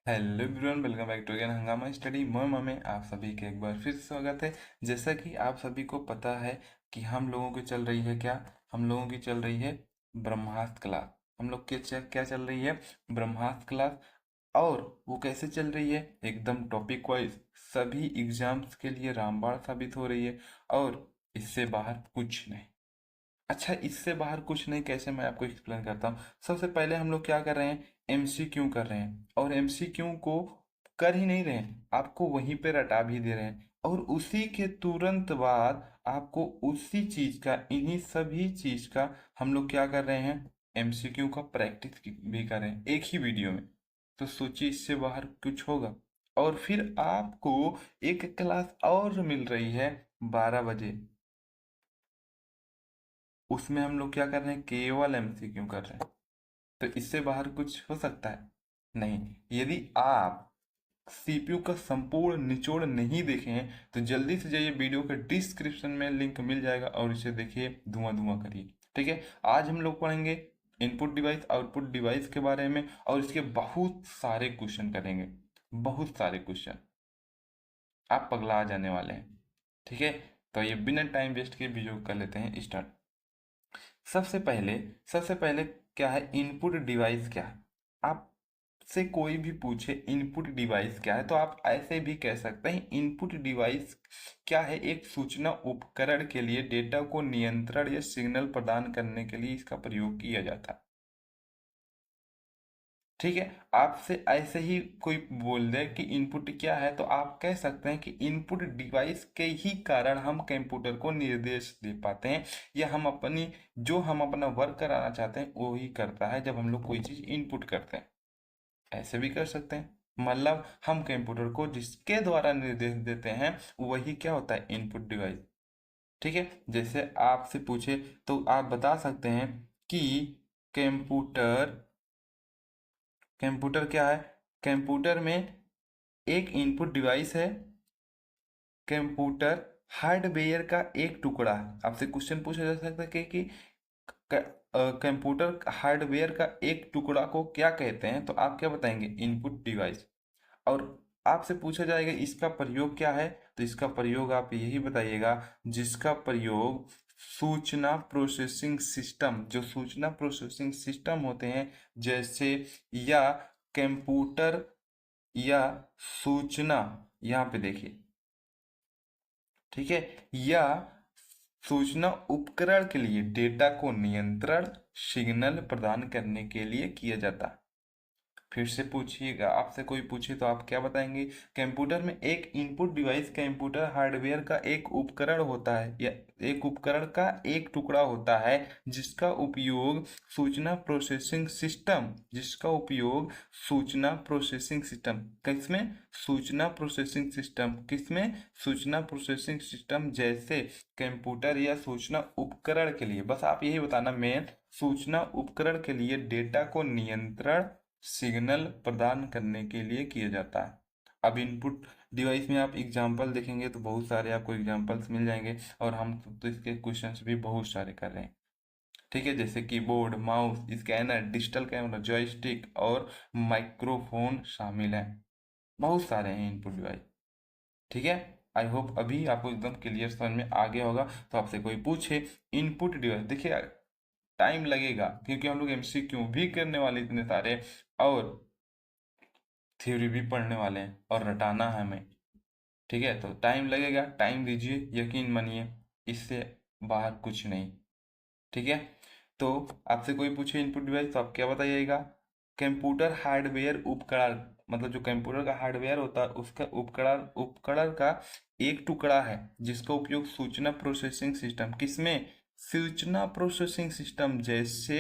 Hello everyone, welcome back to again हंगामा study मोमा में आप सभी का एक बार फिर से स्वागत है। जैसा कि आप सभी को पता है कि हम लोगों की चल रही है क्या, हम लोगों की चल रही है ब्रह्मास्त्र क्लास। हम लोग के क्या चल रही है, ब्रह्मास्त्र क्लास। और वो कैसे चल रही है, एकदम टॉपिक वाइज, सभी एग्जाम्स के लिए रामबाण साबित हो रही है। और इससे बाहर कुछ नहीं। अच्छा, इससे बाहर कुछ नहीं कैसे, मैं आपको एक्सप्लेन करता हूँ। सबसे पहले हम लोग क्या कर रहे हैं, एमसीक्यू कर रहे हैं। और एमसीक्यू को कर ही नहीं रहे हैं, आपको वहीं पे रटा भी दे रहे हैं। और उसी के तुरंत बाद आपको उसी चीज का, इन्हीं सभी चीज का हम लोग क्या कर रहे हैं, एमसीक्यू का प्रैक्टिस भी कर रहे हैं एक ही वीडियो में। तो सोचिए, इससे बाहर कुछ होगा। और फिर आपको एक क्लास और मिल रही है 12 बजे। उसमें हम लोग क्या कर रहे हैं, केवल एमसीक्यू कर रहे हैं। तो इससे बाहर कुछ हो सकता है? नहीं। यदि आप सीपीयू का संपूर्ण निचोड़ नहीं देखे हैं तो जल्दी से जाइए, वीडियो के डिस्क्रिप्शन में लिंक मिल जाएगा और इसे देखिए, धुआं धुआं करिए। ठीक है। आज हम लोग पढ़ेंगे इनपुट डिवाइस आउटपुट डिवाइस के बारे में, और इसके बहुत सारे क्वेश्चन करेंगे। बहुत सारे क्वेश्चन, आप पगला जाने वाले हैं। ठीक है। तो ये बिना टाइम वेस्ट के वीडियो कर लेते हैं स्टार्ट। सबसे पहले सबसे पहले क्या है, इनपुट डिवाइस क्या है। आपसे कोई भी पूछे इनपुट डिवाइस क्या है, तो आप ऐसे भी कह सकते हैं, इनपुट डिवाइस क्या है, एक सूचना उपकरण के लिए डेटा को नियंत्रण या सिग्नल प्रदान करने के लिए इसका प्रयोग किया जाता है। ठीक है। आपसे ऐसे ही कोई बोल दे कि इनपुट क्या है, तो आप कह सकते हैं कि इनपुट डिवाइस के ही कारण हम कंप्यूटर को निर्देश दे पाते हैं, या हम अपना वर्क कराना चाहते हैं वो ही करता है जब हम लोग कोई चीज़ इनपुट करते हैं। ऐसे भी कर सकते हैं, मतलब हम कंप्यूटर को जिसके द्वारा निर्देश देते हैं वही क्या होता है, इनपुट डिवाइस। ठीक है। जैसे आपसे पूछे तो आप बता सकते हैं कि कंप्यूटर कंप्यूटर क्या है। कंप्यूटर में एक इनपुट डिवाइस है। कंप्यूटर हार्डवेयर का एक टुकड़ा है। आपसे क्वेश्चन पूछा जा सकता है कि कंप्यूटर हार्डवेयर का एक टुकड़ा को क्या कहते हैं, तो आप क्या बताएंगे, इनपुट डिवाइस। और आपसे पूछा जाएगा इसका प्रयोग क्या है, तो इसका प्रयोग आप यही बताइएगा जिसका प्रयोग सूचना प्रोसेसिंग सिस्टम, जो सूचना प्रोसेसिंग सिस्टम होते हैं, जैसे या कंप्यूटर या सूचना, यहाँ पे देखिए। ठीक है। या सूचना उपकरण के लिए डेटा को नियंत्रण सिग्नल प्रदान करने के लिए किया जाता है। फिर से पूछिएगा, आपसे कोई पूछे तो आप क्या बताएंगे, कंप्यूटर में एक इनपुट डिवाइस कंप्यूटर हार्डवेयर का एक उपकरण होता है, या एक उपकरण का एक टुकड़ा होता है जिसका उपयोग सूचना प्रोसेसिंग सिस्टम जैसे कंप्यूटर या सूचना उपकरण के लिए, बस आप यही बताना मेन, सूचना उपकरण के लिए डेटा को नियंत्रण सिग्नल प्रदान करने के लिए किया जाता है। अब इनपुट डिवाइस में आप एग्जाम्पल देखेंगे तो बहुत सारे आपको एग्जाम्पल्स मिल जाएंगे, और हम तो इसके क्वेश्चंस भी बहुत सारे कर रहे हैं। ठीक है। जैसे keyboard, mouse, scanner, digital camera, joystick और माइक्रोफोन शामिल हैं। बहुत सारे हैं इनपुट डिवाइस। ठीक है। आई होप अभी आपको एकदम क्लियर समझ में आ गया होगा। तो आपसे कोई पूछे इनपुट डिवाइस, देखिए टाइम लगेगा क्योंकि हम लोग एमसीक्यू भी करने वाले इतने सारे, और थ्योरी भी पढ़ने वाले हैं, और रटाना है हमें। ठीक है। तो टाइम लगेगा, टाइम दीजिए, यकीन मानिए, इससे बाहर कुछ नहीं। ठीक है। तो आपसे कोई पूछे इनपुट डिवाइस तो आप क्या बताइएगा, कंप्यूटर हार्डवेयर उपकरण, मतलब जो कंप्यूटर का हार्डवेयर होता है उसका उपकरण उपकरण का एक टुकड़ा है जिसका उपयोग सूचना प्रोसेसिंग सिस्टम, किसमें, सूचना प्रोसेसिंग सिस्टम जैसे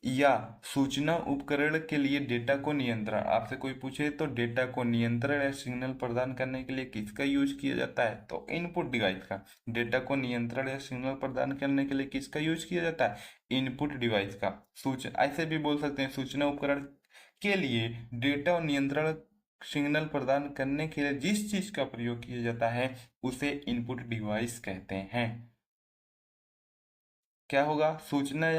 या सूचना उपकरण के लिए डेटा को नियंत्रण, आपसे कोई पूछे तो डेटा को नियंत्रण या सिग्नल प्रदान करने के लिए किसका यूज किया जाता है, तो इनपुट डिवाइस का। डेटा को नियंत्रण या सिग्नल प्रदान करने के लिए किसका यूज किया जाता है, इनपुट डिवाइस का। सूचना ऐसे भी बोल सकते हैं, सूचना उपकरण के लिए डेटा और नियंत्रण सिग्नल प्रदान करने के लिए जिस चीज का प्रयोग किया जाता है उसे इनपुट डिवाइस कहते हैं। क्या होगा, सूचना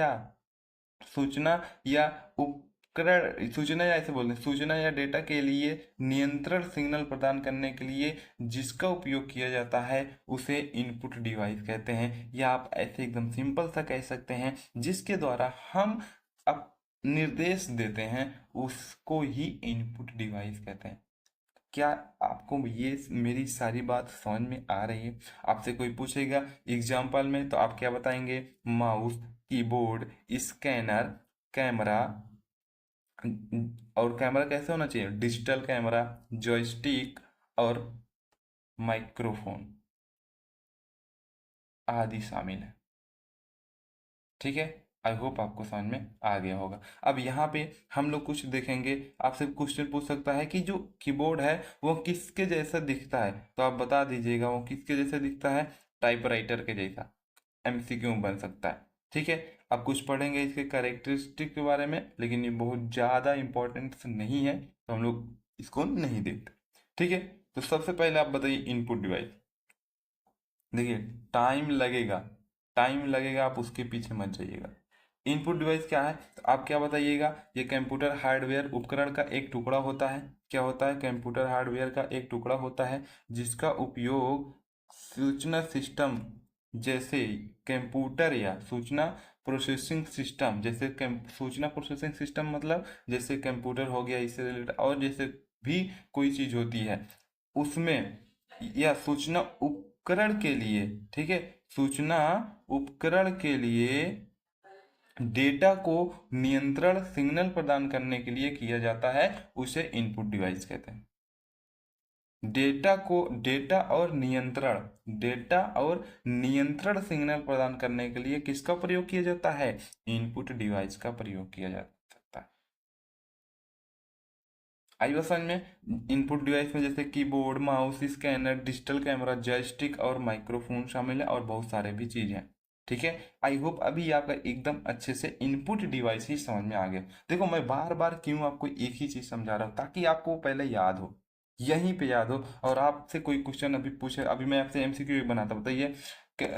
या उप सूचना या ऐसे बोलते हैं, सूचना या डेटा के लिए नियंत्रण सिग्नल प्रदान करने के लिए जिसका उपयोग किया जाता है उसे इनपुट डिवाइस कहते हैं, या आप ऐसे एकदम सिंपल सा कह सकते हैं जिसके द्वारा हम अब निर्देश देते हैं उसको ही इनपुट डिवाइस कहते हैं। क्या आपको ये मेरी सारी बात समझ में आ रही है? आपसे कोई पूछेगा एग्जाम्पल में तो आप क्या बताएंगे? माउस, कीबोर्ड, स्कैनर, कैमरा, और कैमरा कैसे होना चाहिए? डिजिटल कैमरा, जॉयस्टिक और माइक्रोफोन आदि शामिल है। ठीक है, आई होप आपको समझ में आ गया होगा। अब यहाँ पे हम लोग कुछ देखेंगे, आपसे क्वेश्चन पूछ सकता है कि जो कीबोर्ड है वो किसके जैसा दिखता है, तो आप बता दीजिएगा वो किसके जैसा दिखता है। टाइपराइटर के जैसा। एमसीक्यू बन सकता है। ठीक है, अब कुछ पढ़ेंगे इसके कैरेक्टरिस्टिक के बारे में, लेकिन ये बहुत ज़्यादा इंपॉर्टेंट नहीं है तो हम लोग इसको नहीं देखते। ठीक है, तो सबसे पहले आप बताइए इनपुट डिवाइस। देखिए, टाइम लगेगा, टाइम लगेगा, आप उसके पीछे मत जाइएगा। इनपुट डिवाइस क्या है तो आप क्या बताइएगा? ये कंप्यूटर हार्डवेयर उपकरण का एक टुकड़ा होता है। क्या होता है? कंप्यूटर हार्डवेयर का एक टुकड़ा होता है जिसका उपयोग सूचना सिस्टम जैसे कंप्यूटर या सूचना प्रोसेसिंग सिस्टम जैसे सूचना प्रोसेसिंग सिस्टम मतलब जैसे कंप्यूटर हो गया, इससे रिलेटेड और जैसे भी कोई चीज होती है उसमें, या सूचना उपकरण के लिए। ठीक है, सूचना उपकरण के लिए डेटा को नियंत्रण सिग्नल प्रदान करने के लिए किया जाता है, उसे इनपुट डिवाइस कहते हैं। डेटा और नियंत्रण सिग्नल प्रदान करने के लिए किसका प्रयोग किया जाता है? इनपुट डिवाइस का प्रयोग किया जा सकता है। आई बात समझ में? इनपुट डिवाइस में जैसे keyboard, mouse, scanner, digital camera, joystick और माइक्रोफोन शामिल है और बहुत सारे भी चीज हैं। ठीक है, आई होप अभी आपका एकदम अच्छे से इनपुट डिवाइस ही समझ में आ गया। देखो, मैं बार बार क्यों आपको एक ही चीज समझा रहा हूँ, ताकि आपको पहले याद हो, यहीं पे याद हो, और आपसे कोई क्वेश्चन अभी पूछे, अभी मैं आपसे एमसीक्यू बनाता, बताइए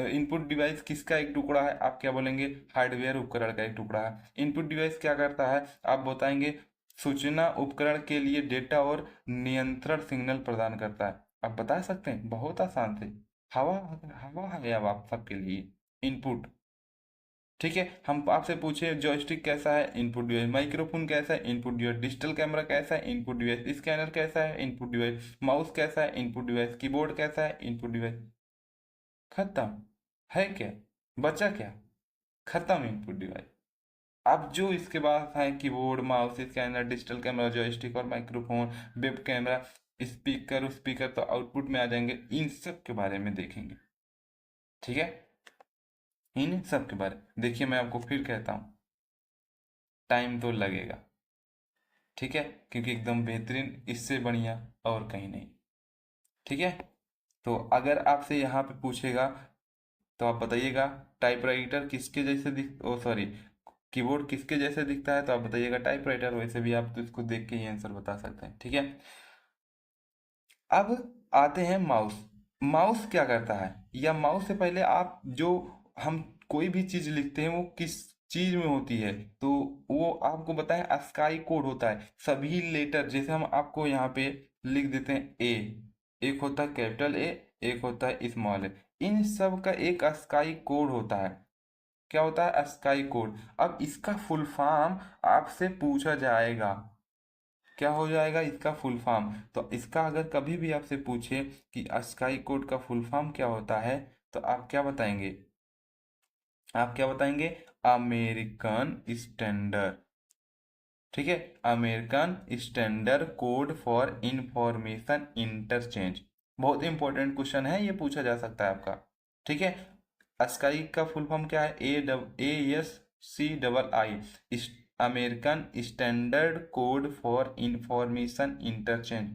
इनपुट डिवाइस किसका एक टुकड़ा है? आप क्या बोलेंगे? हार्डवेयर उपकरण का एक टुकड़ा है। इनपुट डिवाइस क्या करता है? आप बताएंगे सूचना उपकरण के लिए डेटा और नियंत्रण सिग्नल प्रदान करता है। आप बता सकते हैं बहुत आसान से। हवा हवा है अब आप सबके लिए इनपुट। ठीक है, हम आपसे पूछे जॉयस्टिक कैसा है? Input device. माइक्रोफोन कैसा है? Input device. डिजिटल कैमरा कैसा है? Input device. स्कैनर कैसा है? Input device. माउस कैसा है? Input device. कीबोर्ड कैसा है? Input device. खत्म। है क्या? बचा क्या? खत्म इनपुट डिवाइस। अब जो इसके बाद है keyboard, mouse, scanner, digital camera, joystick और microphone, web camera, speaker speaker तो आउटपुट में आ जाएंगे, इन सब के बारे में देखेंगे। ठीक है, इन सब के बारे में देखिए, मैं आपको फिर कहता हूँ टाइम तो लगेगा। ठीक है, क्योंकि एकदम बेहतरीन इससे बढ़िया और कहीं नहीं। ठीक है, तो अगर आपसे यहाँ पे पूछेगा तो आप बताइएगा टाइपराइटर किसके जैसे दिख ओ सॉरी कीबोर्ड किसके जैसे दिखता है, तो आप बताइएगा टाइपराइटर। वैसे भी आप तो इसको देख के ही आंसर बता सकते हैं। ठीक है, अब आते हैं माउस। माउस क्या करता है, या माउस से पहले आप जो हम कोई भी चीज लिखते हैं वो किस चीज में होती है, तो वो आपको बताएं अस्काई कोड होता है। सभी लेटर जैसे हम आपको यहाँ पे लिख देते हैं ए, एक होता है कैपिटल ए, एक होता है स्मॉल ए, इन सब का एक अस्काई कोड होता है। क्या होता है? ASCII code. अब इसका फुल फॉर्म आपसे पूछा जाएगा, क्या हो जाएगा इसका फुल फॉर्म? तो इसका अगर कभी भी आपसे पूछे कि स्काई कोड का फुल फॉर्म क्या होता है, तो आप क्या बताएंगे? आप क्या बताएंगे? American standard. ठीक है, American standard code for information interchange. बहुत इंपॉर्टेंट क्वेश्चन है, ये पूछा जा सकता है आपका। ठीक है, स्काई का फुल फॉर्म क्या है? ASCII, American standard code for information interchange.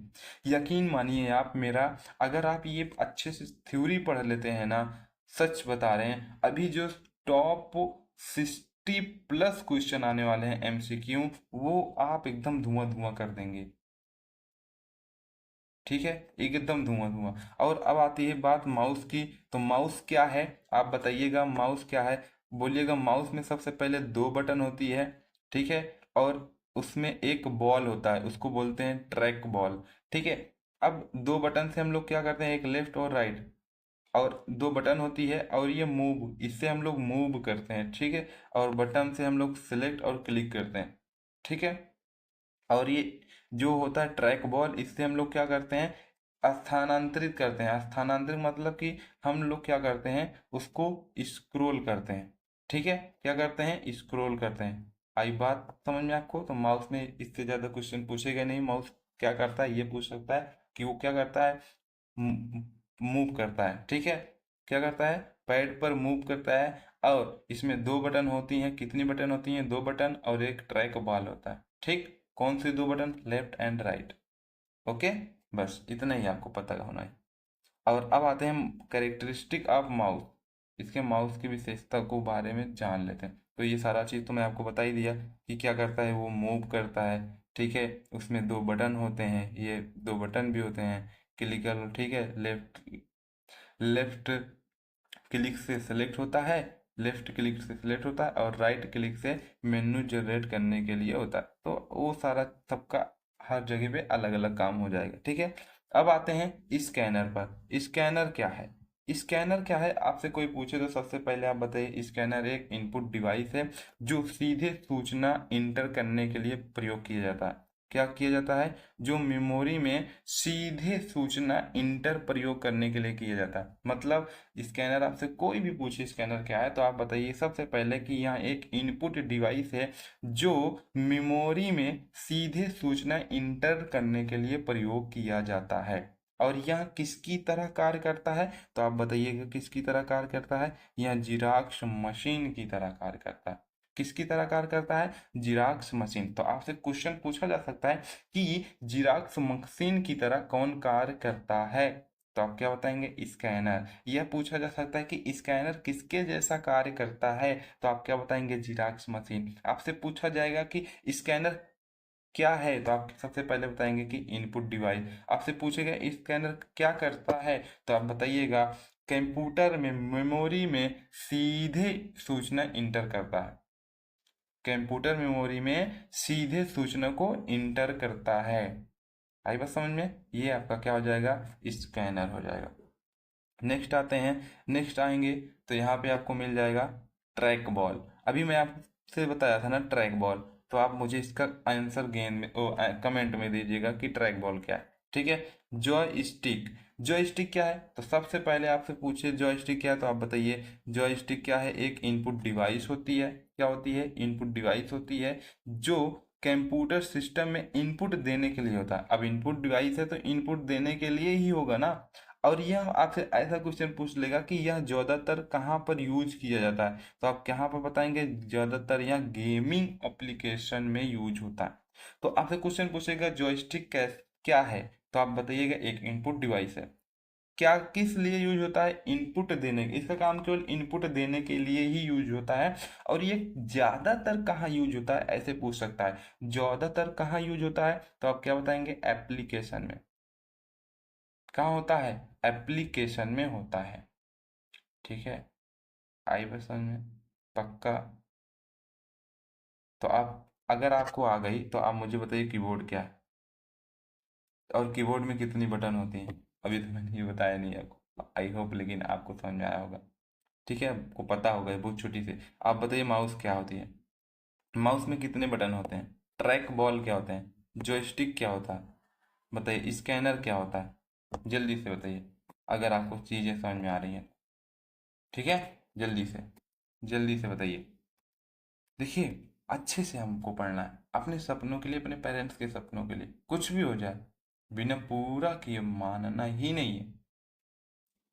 यकीन मानिए आप मेरा, अगर आप ये अच्छे से थ्योरी पढ़ लेते हैं ना, सच बता रहे हैं, अभी जो टॉप 60+ क्वेश्चन आने वाले हैं एमसीक्यू, वो आप एकदम धुआं धुआं कर देंगे। ठीक है, एकदम धुआं धुआं। और अब आती है बात माउस की, तो माउस क्या है? आप बताइएगा माउस क्या है, बोलिएगा। माउस में सबसे पहले दो बटन होती है। ठीक है, और उसमें एक बॉल होता है, उसको बोलते हैं ट्रैक बॉल। ठीक है, अब दो बटन से हम लोग क्या करते हैं, एक लेफ्ट और राइट, और दो बटन होती है, और ये मूव, इससे हम लोग मूव करते हैं। ठीक है, और बटन से हम लोग सिलेक्ट और क्लिक करते हैं। ठीक है, और ये जो होता है ट्रैक बॉल, इससे हम लोग क्या करते हैं, स्थानांतरित करते हैं। स्थानांतरित मतलब कि हम लोग क्या करते हैं, उसको स्क्रोल करते हैं। ठीक है, क्या करते हैं, स्क्रोल करते हैं। आई बात समझ में आपको? तो माउस में इससे ज़्यादा क्वेश्चन पूछेगा नहीं। माउस क्या करता है, ये पूछ सकता है कि वो क्या करता है, मूव करता है। ठीक है, क्या करता है, पैड पर मूव करता है। और इसमें दो बटन होती हैं, कितनी बटन होती हैं, दो बटन, और एक ट्रैक बॉल होता है। ठीक, कौन सी दो button, left and right. Okay, बस इतना ही आपको पता होना है। और अब आते हैं कैरेक्टरिस्टिक ऑफ माउस, इसके माउस की विशेषता को बारे में जान लेते हैं। तो ये सारा चीज़ तो मैं आपको बता ही दिया कि क्या करता है, वो मूव करता है। ठीक है, उसमें दो बटन होते हैं, ये दो बटन भी होते हैं, क्लिक, ठीक है, लेफ्ट लेफ्ट क्लिक से सेलेक्ट होता है, लेफ्ट क्लिक से सिलेक्ट होता है, और राइट क्लिक से मेन्यू जनरेट करने के लिए होता है। तो वो सारा सबका हर जगह पे अलग अलग काम हो जाएगा। ठीक है, अब आते हैं स्कैनर पर। स्कैनर क्या है, स्कैनर क्या है, आपसे कोई पूछे तो सबसे पहले आप बताइए। स्कैनर एक इनपुट डिवाइस है जो सीधे सूचना इंटर करने के लिए प्रयोग किया जाता है। क्या किया जाता है, जो मेमोरी में सीधे सूचना इंटर प्रयोग करने के लिए किया जाता है। मतलब स्कैनर, आपसे कोई भी पूछे स्कैनर क्या है, तो आप बताइए सबसे पहले कि यह एक इनपुट डिवाइस है जो मेमोरी में सीधे सूचना इंटर करने के लिए प्रयोग किया जाता है। और यह किसकी तरह कार्य करता है, तो आप बताइएगा किसकी तरह कार्य करता है। यह जिराक्स मशीन की तरह कार्य करता है। किसकी तरह कार्य करता है, जिराक्स मशीन। तो आपसे क्वेश्चन पूछा जा सकता है कि जिराक्स मशीन की तरह कौन कार्य करता है, तो आप क्या बताएंगे, स्कैनर। यह पूछा जा सकता है कि स्कैनर किसके जैसा कार्य करता है, तो आप क्या बताएंगे, जिराक्स मशीन। आपसे पूछा जाएगा कि स्कैनर क्या है, तो आप सबसे पहले बताएंगे कि इनपुट डिवाइस। आपसे पूछेगा स्कैनर क्या करता है, तो आप बताइएगा कंप्यूटर में मेमोरी में सीधे सूचना इंटर करता है। कंप्यूटर मेमोरी में सीधे सूचना को इंटर करता है। आई बात समझ में, ये आपका क्या हो जाएगा, स्कैनर हो जाएगा। नेक्स्ट आते हैं, नेक्स्ट आएंगे तो यहाँ पे आपको मिल जाएगा ट्रैक बॉल। अभी मैं आपसे बताया था ना ट्रैक बॉल, तो आप मुझे इसका आंसर गेम में कमेंट में दीजिएगा कि ट्रैक बॉल क्या है। ठीक है, जॉय स्टिक, जॉय स्टिक क्या है, तो सबसे पहले आपसे पूछे जॉय स्टिक क्या है, तो आप बताइए जॉय स्टिक क्या है। एक इनपुट डिवाइस होती है, क्या होती है, इनपुट डिवाइस होती है जो कंप्यूटर सिस्टम में इनपुट देने के लिए होता है। अब इनपुट डिवाइस है तो इनपुट देने के लिए ही होगा ना। और यह आपसे ऐसा क्वेश्चन पूछ लेगा कि यह ज्यादातर कहाँ पर यूज किया जाता है, तो आप कहाँ पर बताएंगे, ज्यादातर यह गेमिंग एप्लीकेशन में यूज होता है। तो आपसे क्वेश्चन पूछेगा जॉयस्टिक क्या है, तो आप बताइएगा एक इनपुट डिवाइस है। क्या किस लिए यूज होता है, इनपुट देने, इसका काम केवल इनपुट देने के लिए ही यूज होता है। और ये ज्यादातर कहाँ यूज होता है, ऐसे पूछ सकता है, ज्यादातर कहाँ यूज होता है, तो आप क्या बताएंगे, एप्लीकेशन में। कहाँ होता है, एप्लीकेशन में होता है। ठीक है, आई बस समझ में, पक्का। तो आप, अगर आपको आ गई तो आप मुझे बताइए कीबोर्ड क्या है, और कीबोर्ड में कितनी बटन होती हैं। अभी तो मैंने ये बताया नहीं आपको, आई होप लेकिन आपको समझ में आया होगा। ठीक है, आपको पता होगा ये बहुत छोटी सी। आप बताइए माउस क्या होती है, माउस में कितने बटन होते हैं, ट्रैक बॉल क्या होते हैं, जॉयस्टिक क्या होता है, बताइए स्कैनर क्या होता है, जल्दी से बताइए अगर आपको चीज़ें समझ में आ रही हैं। ठीक है, जल्दी से, जल्दी से बताइए। देखिए, अच्छे से हमको पढ़ना है अपने सपनों के लिए, अपने पेरेंट्स के सपनों के लिए, कुछ भी हो जाए बिना पूरा किए मानना ही नहीं है।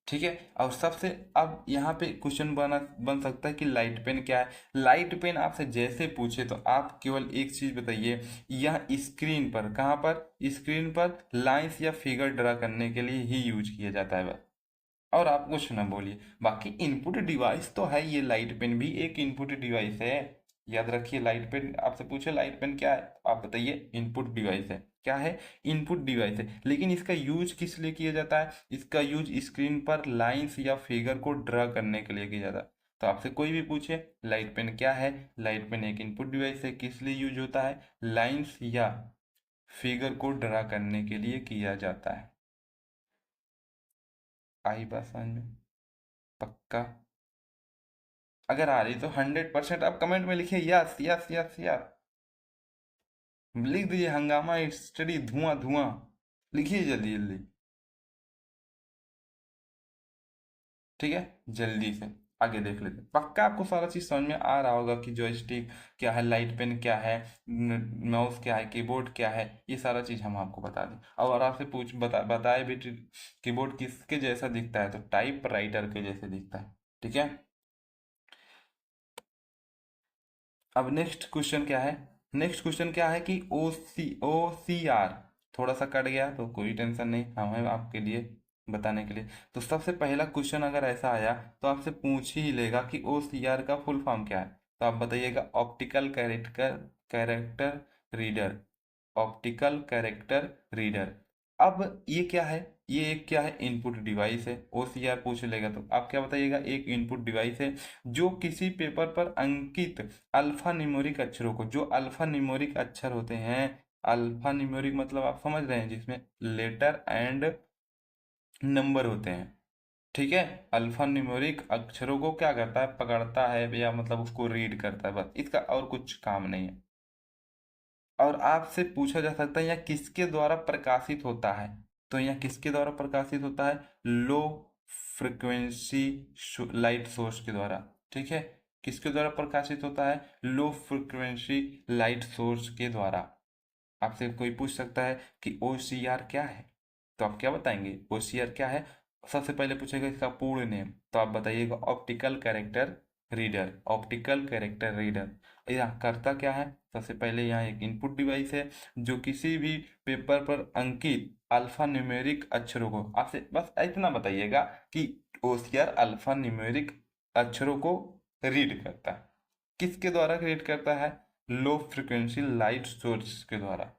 ठीक है, और सबसे अब यहाँ पे क्वेश्चन बन सकता है कि लाइट पेन क्या है। लाइट पेन आपसे जैसे पूछे तो आप केवल एक चीज बताइए, यह स्क्रीन पर, कहाँ पर, स्क्रीन पर लाइंस या फिगर ड्रा करने के लिए ही यूज किया जाता है बस। और आप कुछ ना बोलिए, बाकी इनपुट डिवाइस तो है, ये लाइट पेन भी एक इनपुट डिवाइस है। याद रखिए, लाइट पेन आपसे पूछे लाइट पेन क्या है, तो आप बताइए इनपुट डिवाइस है। क्या है, इनपुट डिवाइस है। लेकिन इसका यूज किस लिए किया जाता है, इसका यूज स्क्रीन पर लाइंस या फिगर को ड्रा करने के लिए किया जाता है। तो आपसे कोई भी पूछे लाइट पेन क्या है, लाइट पेन एक इनपुट डिवाइस है, किस लिए यूज होता है, लाइंस या फिगर को ड्रा करने के लिए किया जाता है। आई बात समझ में? पक्का? अगर आ रही तो 100% आप कमेंट में लिखिए यस यस यस यस, लिख दीजिए हंगामा स्टडी धुआं धुआं, लिखिए जल्दी जल्दी। ठीक है, जल्दी से आगे देख लेते हैं। पक्का आपको सारा चीज समझ में आ रहा होगा कि जॉयस्टिक क्या है, लाइट पेन क्या है, माउस क्या है, कीबोर्ड क्या है, ये सारा चीज हम आपको बता दें। और आपसे बताए भी कीबोर्ड किसके जैसा दिखता है, तो टाइप राइटर के जैसे दिखता है। ठीक है, अब नेक्स्ट क्वेश्चन क्या है, नेक्स्ट क्वेश्चन क्या है कि ओ सी आर थोड़ा सा कट गया तो कोई टेंशन नहीं, हम हैं आपके लिए बताने के लिए। तो सबसे पहला क्वेश्चन अगर ऐसा आया तो आपसे पूछ ही लेगा कि ओ सी आर का फुल फॉर्म क्या है, तो आप बताइएगा optical character character reader, optical character reader. अब ये क्या है, ये एक क्या है, इनपुट डिवाइस है। ओसीआर पूछ लेगा तो आप क्या बताइएगा, एक इनपुट डिवाइस है जो किसी पेपर पर अंकित अल्फा न्यूमेरिक अक्षरों को, जो अल्फा न्यूमेरिक अक्षर होते हैं, अल्फा न्यूमेरिक मतलब आप समझ रहे हैं, जिसमें लेटर एंड नंबर होते हैं। ठीक है, अल्फा न्यूमेरिक अक्षरों को क्या करता है, पकड़ता है या मतलब उसको रीड करता है, बस इसका और कुछ काम नहीं है। और आपसे पूछा जा सकता है यह किसके द्वारा प्रकाशित होता है, तो यह किसके द्वारा प्रकाशित होता है, लो फ्रिक्वेंसी लाइट सोर्स के द्वारा। ठीक है, किसके द्वारा प्रकाशित होता है, लो फ्रिक्वेंसी लाइट सोर्स के द्वारा। आपसे कोई पूछ सकता है कि ओसीआर क्या है, तो आप क्या बताएंगे, ओसीआर क्या है। सबसे पहले पूछेगा इसका पूर्ण नेम, तो आप बताइएगा optical character reader, optical character reader. यह करता क्या है, सबसे पहले यहाँ एक इनपुट डिवाइस है जो किसी भी पेपर पर अंकित अल्फा न्यूमेरिक अक्षरों को, आपसे बस इतना बताइएगा कि ओसीआर अल्फा न्यूमेरिक अक्षरों को रीड करता है। किसके द्वारा रीड करता है, लो फ्रिक्वेंसी लाइट सोर्स के द्वारा।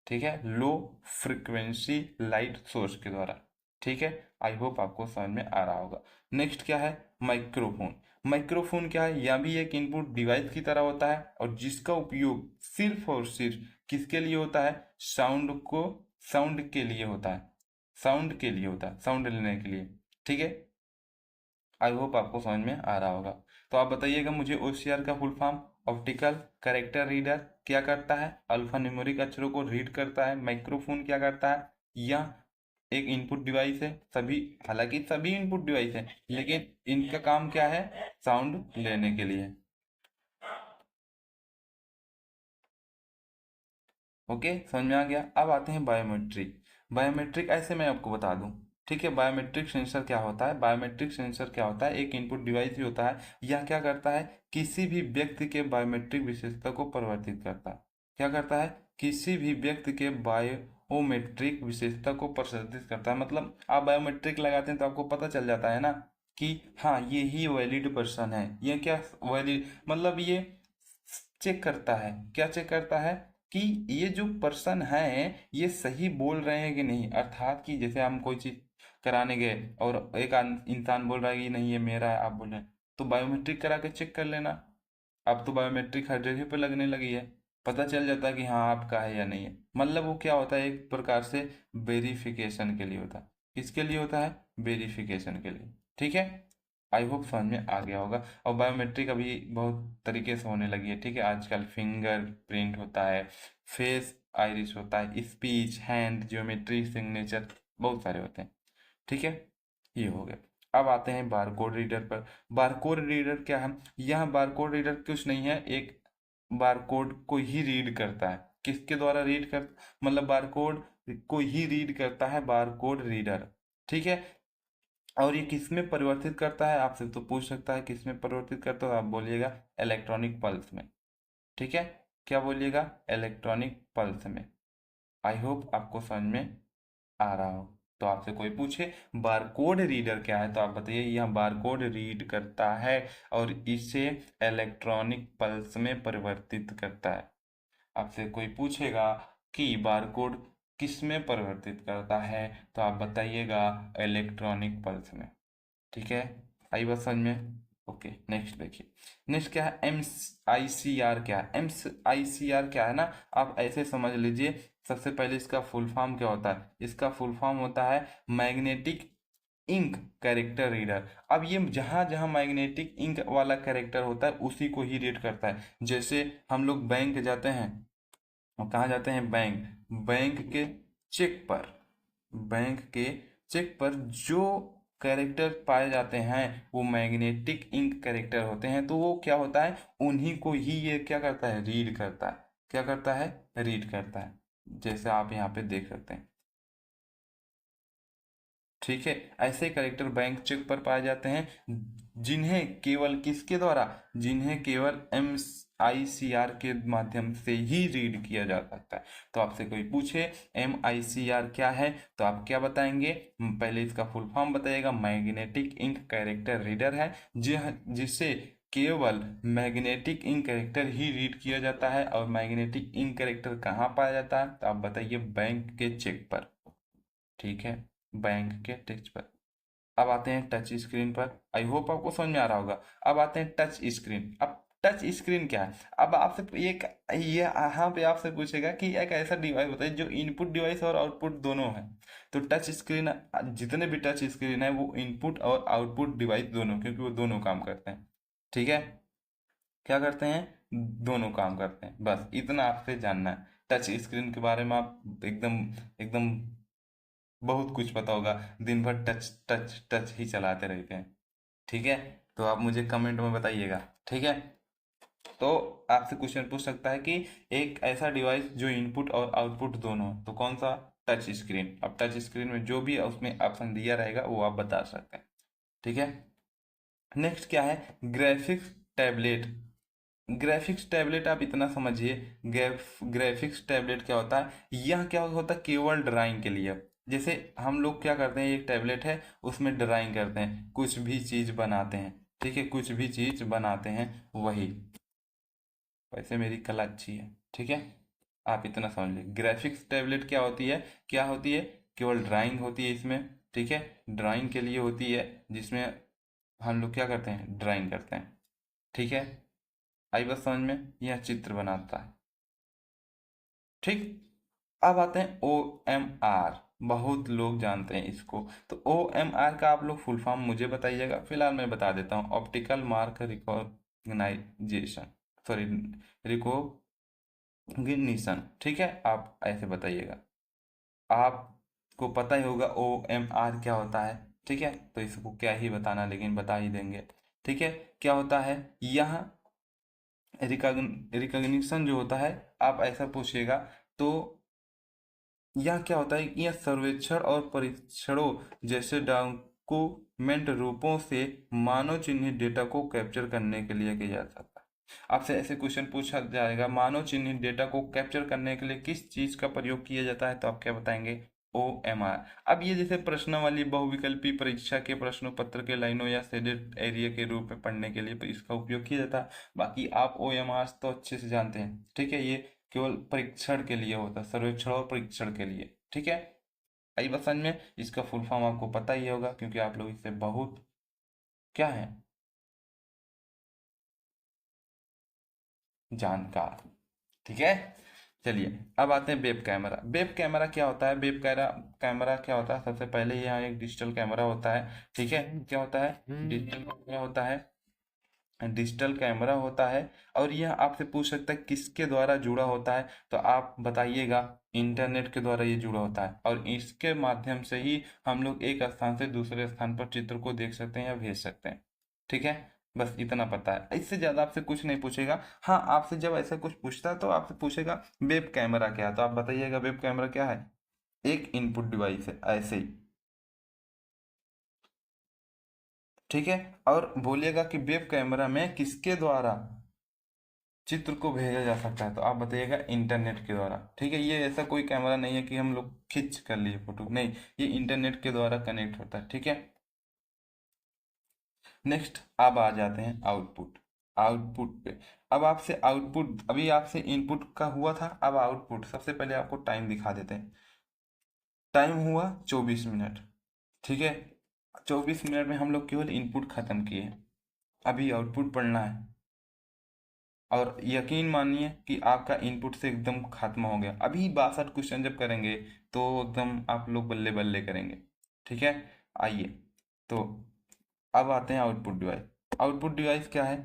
ठीक है, लो फ्रिक्वेंसी लाइट सोर्स के द्वारा। ठीक है, आई होप आपको समझ में आ रहा होगा। नेक्स्ट क्या है, माइक्रोफोन। माइक्रोफोन क्या है, यह भी एक इनपुट डिवाइस की तरह होता है और जिसका उपयोग सिर्फ और सिर्फ किसके लिए होता है, साउंड के लिए होता है, साउंड के लिए होता है, साउंड लेने के लिए। ठीक है, आई होप आपको समझ में आ रहा होगा। तो आप बताइएगा मुझे ओसीआर का full form, optical character reader क्या करता है, अल्फा न्यूमेरिक अक्षरों को रीड करता है। माइक्रोफोन क्या करता है, यह एक इनपुट डिवाइस है, सभी हालांकि सभी इनपुट डिवाइस है लेकिन इनका काम क्या है, साउंड लेने के लिए। ओके, समझ में आ गया। अब आते हैं बायोमेट्रिक। बायोमेट्रिक ऐसे मैं आपको बता दूं। ठीक है, बायोमेट्रिक सेंसर क्या होता है, बायोमेट्रिक सेंसर क्या होता है, एक इनपुट डिवाइस ही होता है। यह क्या करता है, किसी भी व्यक्ति के बायोमेट्रिक विशेषता को परिवर्तित करता है। क्या करता है, किसी भी व्यक्ति के बायोमेट्रिक विशेषता को प्रदर्शित करता है। मतलब आप बायोमेट्रिक लगाते हैं तो आपको पता चल जाता है ना कि हाँ ये ही वैलिड पर्सन है। ये क्या वैलिड मतलब, ये चेक करता है, क्या चेक करता है कि ये जो पर्सन है ये सही बोल रहे हैं कि नहीं। अर्थात कि जैसे हम कोई चीज कराने गए और एक इंसान बोल रहा है कि नहीं ये मेरा है, आप बोल रहे हैं, तो बायोमेट्रिक करा के चेक कर लेना। अब तो बायोमेट्रिक हर जगह पे लगने लगी है, पता चल जाता है कि हाँ आपका है या नहीं है। मतलब वो क्या होता है, एक प्रकार से वेरिफिकेशन के लिए होता है। किसके लिए होता है, वेरिफिकेशन के लिए। ठीक है, आई होप समझ में आ गया होगा। और बायोमेट्रिक अभी बहुत तरीके से होने लगी है। ठीक है, आजकल फिंगर प्रिंट होता है, फेस आइरिस होता है, स्पीच, हैंड, ज्योमेट्री, सिग्नेचर, बहुत सारे होते हैं। ठीक है, ये हो गया। अब आते हैं बारकोड रीडर पर। बारकोड रीडर क्या है, यह बारकोड रीडर कुछ नहीं है, एक बारकोड को ही रीड करता है। किसके द्वारा रीड कर, मतलब बारकोड को ही रीड करता है बारकोड रीडर। ठीक है, और ये किस में परिवर्तित करता है, आपसे तो पूछ सकता है किस में परिवर्तित करता है, आप बोलिएगा इलेक्ट्रॉनिक पल्स में। ठीक है, क्या बोलिएगा, इलेक्ट्रॉनिक पल्स में। आई होप आपको समझ में आ रहा हो। तो आपसे कोई पूछे बारकोड रीडर क्या है, तो आप बताइए यह बारकोड रीड करता है और इसे इलेक्ट्रॉनिक पल्स में परिवर्तित करता है। आपसे कोई पूछेगा कि बारकोड किस में परिवर्तित करता है, तो आप बताइएगा इलेक्ट्रॉनिक पल्स में। ठीक है, आई बात समझ में। ओके, नेक्स्ट देखिए। नेक्स्ट क्या है, MICR क्या है। MICR क्या है ना, आप ऐसे समझ लीजिए। सबसे पहले इसका फुल फॉर्म क्या होता है, इसका फुल फॉर्म होता है मैग्नेटिक इंक कैरेक्टर रीडर। अब ये जहाँ जहाँ मैग्नेटिक इंक वाला कैरेक्टर होता है उसी को ही रीड करता है। जैसे हम लोग बैंक जाते हैं, और कहाँ जाते हैं, बैंक, बैंक के चेक पर, बैंक के चेक पर जो कैरेक्टर पाए जाते हैं वो मैग्नेटिक इंक कैरेक्टर होते हैं। तो वो क्या होता है, उन्हीं को ही ये क्या करता है, रीड करता है। क्या करता है, रीड करता है, जैसे आप यहाँ पे देख सकते हैं। ठीक है, ऐसे कैरेक्टर बैंक चेक पर पाए जाते हैं जिन्हें केवल किसके द्वारा, जिन्हें केवल MICR के माध्यम से ही रीड किया जा सकता है। तो आपसे कोई पूछे MICR क्या है, तो आप क्या बताएंगे, पहले इसका फुल फॉर्म बताइएगा। मैग्नेटिक इंक कैरेक्टर रीडर है जिसे केवल मैग्नेटिक इंक कैरेक्टर ही रीड किया जाता है। और मैग्नेटिक इंक कैरेक्टर कहाँ पाया जाता है, तो आप बताइए बैंक के चेक पर। ठीक है, बैंक के टेक्स्ट पर। अब आते हैं टच स्क्रीन पर। आई होप आपको समझ में आ रहा होगा। अब आते हैं टच स्क्रीन। अब टच स्क्रीन क्या है, अब आपसे ये यहाँ पे आपसे पूछेगा कि एक ऐसा डिवाइस बताइए जो इनपुट डिवाइस और आउटपुट दोनों है। तो टच स्क्रीन, जितने भी टच स्क्रीन है वो इनपुट और आउटपुट डिवाइस दोनों, क्योंकि वो दोनों काम करते हैं। ठीक है, क्या करते हैं, दोनों काम करते हैं। बस इतना आपसे जानना है टच स्क्रीन के बारे में। आप एकदम एकदम बहुत कुछ पता होगा, दिन भर टच टच टच ही चलाते रहते हैं। ठीक है, तो आप मुझे कमेंट में बताइएगा। ठीक है, तो आपसे क्वेश्चन पूछ सकता है कि एक ऐसा डिवाइस जो इनपुट और आउटपुट दोनों है, तो कौन सा, टच स्क्रीन। अब टच स्क्रीन में जो भी उसमें ऑप्शन दिया रहेगा वो आप बता सकते हैं। ठीक है, नेक्स्ट क्या है, ग्राफिक्स टैबलेट। ग्राफिक्स टैबलेट आप इतना समझिए, ग्राफिक्स टैबलेट क्या होता है, यह क्या होता है, केवल ड्राइंग के लिए। जैसे हम लोग क्या करते हैं, एक टैबलेट है उसमें ड्राइंग करते हैं, कुछ भी चीज़ बनाते हैं। ठीक है, कुछ भी चीज़ बनाते हैं वही, वैसे मेरी कला अच्छी है। ठीक है, आप इतना समझ लीजिए ग्राफिक्स टैबलेट क्या होती है, क्या होती है, केवल ड्राइंग होती है इसमें। ठीक है, ड्राइंग के लिए होती है, जिसमें हम लोग क्या करते हैं, ड्राइंग करते हैं। ठीक है, आई बात समझ में, यह चित्र बनाता है। ठीक, अब आते हैं OMR। बहुत लोग जानते हैं इसको। तो OMR का आप लोग फुल फॉर्म मुझे बताइएगा, फिलहाल मैं बता देता हूँ। Optical mark recognization, sorry, recognition. ठीक है, आप ऐसे बताइएगा। आपको पता ही होगा OMR क्या होता है। ठीक है, तो इसको क्या ही बताना, लेकिन बता ही देंगे। ठीक है, क्या होता है, यह रिकॉग्निशन जो होता है, आप ऐसा पूछिएगा तो यह क्या होता है, यह सर्वेक्षण और परीक्षणों जैसे डॉक्यूमेंट रूपों से मानव चिन्हित डेटा को कैप्चर करने के लिए किया जा सकता है। आपसे ऐसे क्वेश्चन पूछा जाएगा, मानव चिन्हित डेटा को कैप्चर करने के लिए किस चीज का प्रयोग किया जाता है, तो आप क्या बताएंगे, OMR। अब ये जैसे प्रश्नावली बहुविकल्पी परीक्षा के प्रश्नों पत्र के लाइनों या शेडेड एरिया के रूप में पढ़ने के लिए इसका उपयोग किया जाता है। बाकी आप OMR तो अच्छे से जानते हैं। ठीक है, ये केवल परीक्षण के लिए होता है, सर्वेक्षण और परीक्षण के लिए। ठीक है, आई बात समझ में। इसका फुल फॉर्म आपको पता ही होगा, क्योंकि आप लोग इससे बहुत क्या है, जानकार। ठीक है, चलिए अब आते हैं वेब कैमरा। वेब कैमरा क्या होता है, वेब कैमरा कैमरा क्या होता है, सबसे पहले यहाँ एक डिजिटल कैमरा होता है। ठीक है, क्या होता है, डिजिटल कैमरा होता है, डिजिटल कैमरा होता है। और यह आपसे पूछ सकता है किसके द्वारा जुड़ा होता है, तो आप बताइएगा, इंटरनेट के द्वारा ये जुड़ा होता है। और इसके माध्यम से ही हम लोग एक स्थान से दूसरे स्थान पर चित्र को देख सकते हैं या भेज सकते हैं। ठीक है, बस इतना पता है, इससे ज़्यादा आपसे कुछ नहीं पूछेगा। हाँ, आपसे जब ऐसा कुछ पूछता है तो आपसे पूछेगा वेब कैमरा क्या है, तो आप बताइएगा वेब कैमरा क्या है, एक इनपुट डिवाइस है, ऐसे ही। ठीक है, और बोलिएगा कि वेब कैमरा में किसके द्वारा चित्र को भेजा जा सकता है, तो आप बताइएगा इंटरनेट के द्वारा। ठीक है, ये ऐसा कोई कैमरा नहीं है कि हम लोग खींच कर लिए फोटो, नहीं, ये इंटरनेट के द्वारा कनेक्ट होता है। ठीक है, नेक्स्ट अब आ जाते हैं आउटपुट। आउटपुट पे, अब आपसे आउटपुट, अभी आपसे इनपुट का हुआ था, अब आउटपुट। सबसे पहले आपको टाइम दिखा देते हैं। टाइम हुआ 24 मिनट। ठीक है, 24 मिनट में हम लोग केवल इनपुट खत्म किए। अभी आउटपुट पढ़ना है, और यकीन मानिए कि आपका इनपुट से एकदम खत्म हो गया। अभी 62 क्वेश्चन जब करेंगे तो एकदम आप लोग बल्ले बल्ले करेंगे। ठीक है, आइए तो अब आते हैं आउटपुट डिवाइस। आउटपुट डिवाइस क्या है,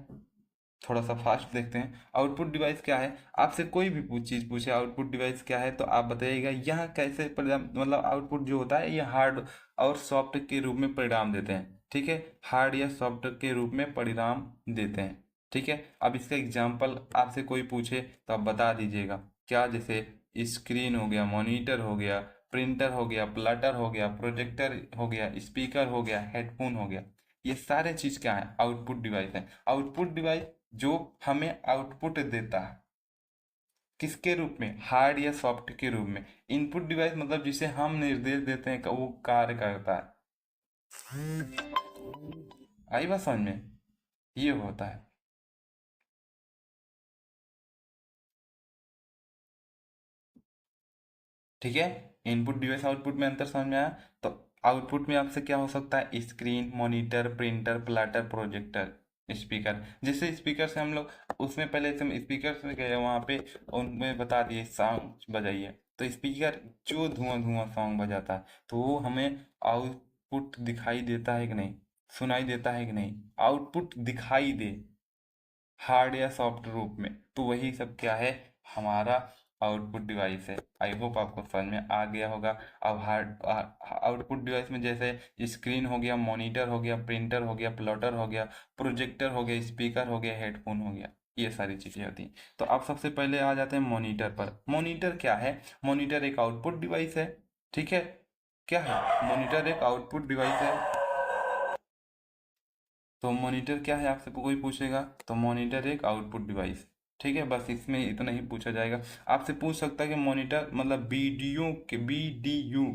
थोड़ा सा फास्ट देखते हैं। आउटपुट डिवाइस क्या है, आपसे कोई भी चीज़ पूछे आउटपुट डिवाइस क्या है तो आप बताइएगा यहाँ कैसे परिणाम, मतलब आउटपुट जो होता है ये हार्ड और सॉफ्ट के रूप में परिणाम देते हैं। ठीक है, हार्ड या सॉफ्ट के रूप में परिणाम देते हैं। ठीक है, अब इसका एग्जाम्पल आपसे कोई पूछे तो आप बता दीजिएगा क्या, जैसे स्क्रीन हो गया, मॉनिटर हो गया, प्रिंटर हो गया, प्लटर हो गया, प्रोजेक्टर हो गया, स्पीकर हो गया, हेडफोन हो गया। ये सारे चीज क्या है, आउटपुट डिवाइस है। आउटपुट डिवाइस जो हमें आउटपुट देता है किसके रूप में, हार्ड या सॉफ्ट के रूप में। इनपुट डिवाइस मतलब जिसे हम निर्देश देते हैं वो कार्य करता है। आई बात समझ में, ये होता है। ठीक है, इनपुट डिवाइस आउटपुट में अंतर समझ में आया। तो आउटपुट में आपसे क्या हो सकता है, screen, monitor, printer, plotter, projector, speaker. जैसे स्पीकर से हम लोग उसमें पहले से स्पीकर से गए वहाँ पे उनमें बता दिए साउंड बजाइए, तो स्पीकर जो धुआं धुआं सॉन्ग बजाता है तो वो हमें आउटपुट दिखाई देता है कि नहीं, सुनाई देता है कि नहीं, आउटपुट दिखाई दे हार्ड या सॉफ्ट रूप में, तो वही सब क्या है, हमारा आउटपुट डिवाइस है। आई होप आपको समझ में आ गया होगा। अब हार्ड आउटपुट डिवाइस में जैसे स्क्रीन हो गया, मॉनिटर हो गया, प्रिंटर हो गया, प्लॉटर हो गया, प्रोजेक्टर हो गया, स्पीकर हो गया, हेडफोन हो गया, ये सारी चीज़ें होती हैं। तो अब सबसे पहले आ जाते हैं मॉनिटर पर। मॉनिटर क्या है, मॉनिटर एक आउटपुट डिवाइस है। ठीक है, क्या है, मॉनिटर एक आउटपुट डिवाइस है। तो मॉनिटर क्या है आपसे कोई पूछेगा तो मॉनिटर एक आउटपुट डिवाइस। ठीक है, बस इसमें इतना ही पूछा जाएगा। आपसे पूछ सकता है कि मॉनिटर मतलब बीडीयू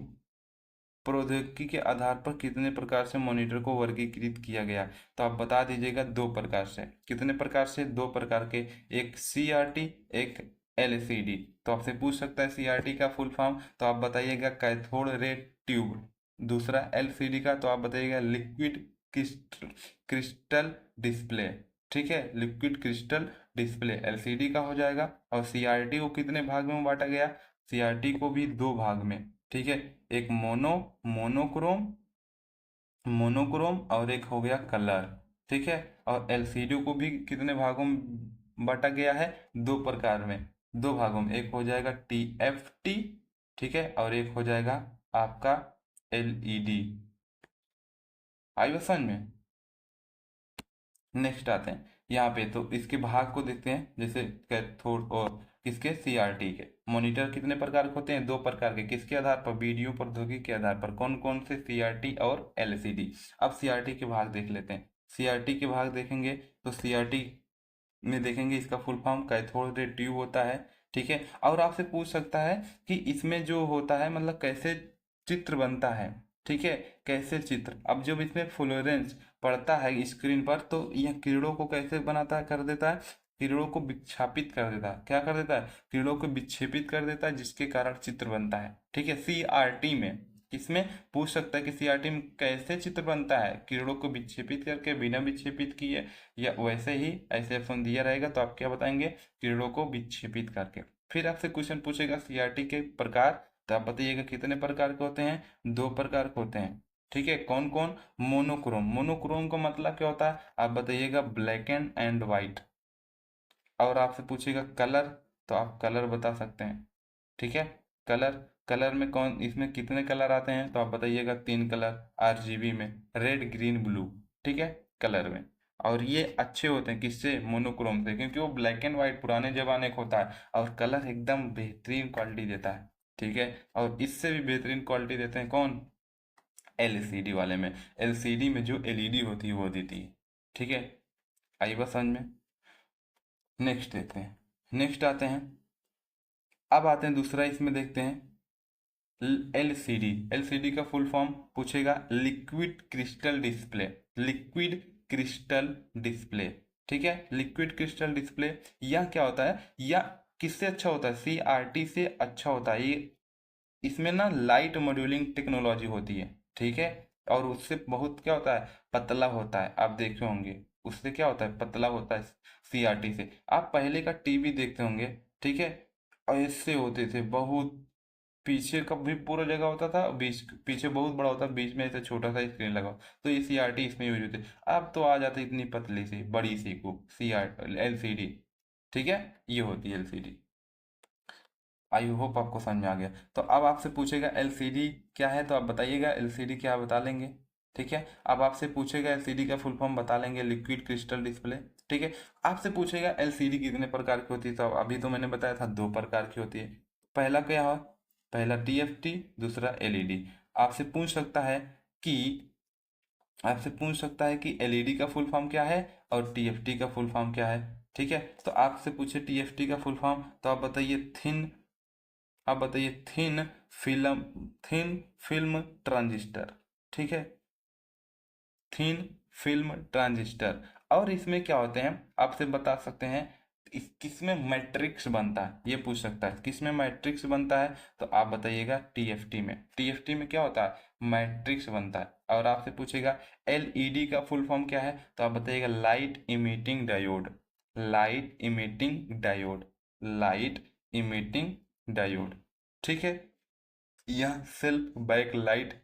प्रौद्योगिकी के आधार पर कितने प्रकार से मॉनिटर को वर्गीकृत किया गया। तो आप बता दीजिएगा दो प्रकार से। कितने प्रकार से, दो प्रकार के, एक सीआरटी, एक एलसीडी। तो आपसे पूछ सकता है सीआरटी का फुल फॉर्म, तो आप बताइएगा कैथोड रे ट्यूब। दूसरा एलसीडी का तो आप बताइएगा लिक्विड क्रिस्टल डिस्प्ले। ठीक है, लिक्विड क्रिस्टल डिस्प्ले एलसीडी का हो जाएगा। और सीआरटी को कितने भाग में बांटा गया, सीआरटी को भी दो भाग में। ठीक है, एक मोनोक्रोम मोनोक्रोम और एक हो गया कलर। ठीक है, और एलसीडी को भी कितने भागों में बांटा गया है, दो प्रकार में, दो भागों में। एक हो जाएगा टीएफटी, ठीक है, और एक हो जाएगा आपका एलईडी। आई बस समझ में। नेक्स्ट आते हैं यहाँ पे, तो इसके भाग को देखते हैं। जैसे कैथोड और किसके, सीआरटी के। मॉनिटर कितने प्रकार के होते हैं, दो प्रकार के। किसके आधार पर, वीडियो प्रौद्योगिकी के आधार पर। कौन कौन से, सीआरटी और एलसीडी। अब सीआरटी के भाग देख लेते हैं। सीआरटी के भाग देखेंगे तो सीआरटी में देखेंगे इसका full form cathode ray tube होता है। ठीक है, और आपसे पूछ सकता है कि इसमें जो होता है मतलब कैसे चित्र बनता है। ठीक है, कैसे चित्र, अब जब इसमें फ्लोरेंस पड़ता है स्क्रीन पर तो यह किरणों को कैसे बनाता है, कर देता है, किरणों को विक्षेपित कर देता है। क्या कर देता है, किरणों को विक्षेपित कर देता है, जिसके कारण चित्र बनता है। ठीक है, सीआरटी में, इसमें पूछ सकता है कि सीआरटी में कैसे चित्र बनता है, किरणों को विक्षेपित करके, बिना विक्षेपित किए, या वैसे ही ऐसे ऑप्शन दिया रहेगा तो आप क्या बताएंगे, किरणों को विक्षेपित करके। फिर आपसे क्वेश्चन पूछेगा सीआरटी के प्रकार, तो आप बताइएगा कितने प्रकार के होते हैं, दो प्रकार के होते हैं। ठीक है, कौन कौन, मोनोक्रोम। मोनोक्रोम का मतलब क्या होता है, आप बताइएगा ब्लैक एंड वाइट। और आपसे पूछेगा कलर, तो आप कलर बता सकते हैं। ठीक है, कलर, कलर में कौन, इसमें कितने कलर आते हैं तो आप बताइएगा तीन कलर आरजीबी में, रेड ग्रीन ब्लू। ठीक है, कलर में। और ये अच्छे होते हैं किससे, मोनोक्रोम से, क्योंकि वो ब्लैक एंड वाइट पुराने जमाने का होता है और कलर एकदम बेहतरीन क्वालिटी देता है। ठीक है, और इससे भी बेहतरीन क्वालिटी देते हैं कौन, एलसीडी वाले में। एलसीडी में जो एलईडी होती है वो देती है। ठीक है, आई बात समझ में। नेक्स्ट देखते हैं, नेक्स्ट आते हैं। अब आते हैं दूसरा, इसमें देखते हैं एलसीडी। एलसीडी का फुल फॉर्म पूछेगा liquid crystal display. Liquid crystal display. ठीक है, लिक्विड क्रिस्टल डिस्प्ले, यह क्या होता है, या किससे अच्छा होता है, सीआरटी से अच्छा होता है ये। इसमें ना लाइट मॉड्यूलिंग टेक्नोलॉजी होती है। ठीक है, और उससे बहुत क्या होता है, पतला होता है, आप देखे होंगे। उससे क्या होता है, पतला होता है सीआरटी से। आप पहले का टीवी देखते होंगे, ठीक है, ऐसे होते थे, बहुत पीछे का भी पूरा जगह होता था, बीच पीछे बहुत बड़ा होता, बीच में ऐसे छोटा सा स्क्रीन लगा हो। तो ये सीआरटी इसमें यूज होते। अब तो आ जाते इतनी पतली सी बड़ी सी को सीआर एलसीडी, ठीक है, ये होती है एलसीडी। आई होप आपको समझ में आ गया। तो अब आपसे पूछेगा एलसीडी क्या है, तो आप बताइएगा एलसीडी क्या, बता लेंगे, ठीक है। अब आपसे पूछेगा एलसीडी का फुल फॉर्म, बता लेंगे लिक्विड क्रिस्टल डिस्प्ले, ठीक है। आपसे पूछेगा एलसीडी कितने प्रकार की होती है, तो अभी तो मैंने बताया था 2 प्रकार की होती है। पहला क्या है, पहला टीएफटी, दूसरा एलईडी। आपसे पूछ सकता है कि आपसे पूछ सकता है कि एलईडी का फुल फॉर्म क्या है और टीएफटी का फुल फॉर्म क्या है, ठीक है। तो आपसे पूछे टीएफटी का फुल फॉर्म, तो आप बताइए थिन, आप बताइए थिन फिल्म ट्रांजिस्टर, ठीक है, थिन फिल्म ट्रांजिस्टर। और इसमें क्या होते हैं, आपसे बता सकते हैं इस किसमें मैट्रिक्स बनता है, ये पूछ सकता है किसमें मैट्रिक्स बनता है, तो आप बताइएगा टीएफटी में। टीएफटी में क्या होता है, मैट्रिक्स बनता है। और आपसे पूछेगा एलईडी का फुल फॉर्म क्या है, तो आप बताइएगा light emitting diode, light emitting diode, light emitting diode, ठीक है। यह सेल्फ बैक लाइट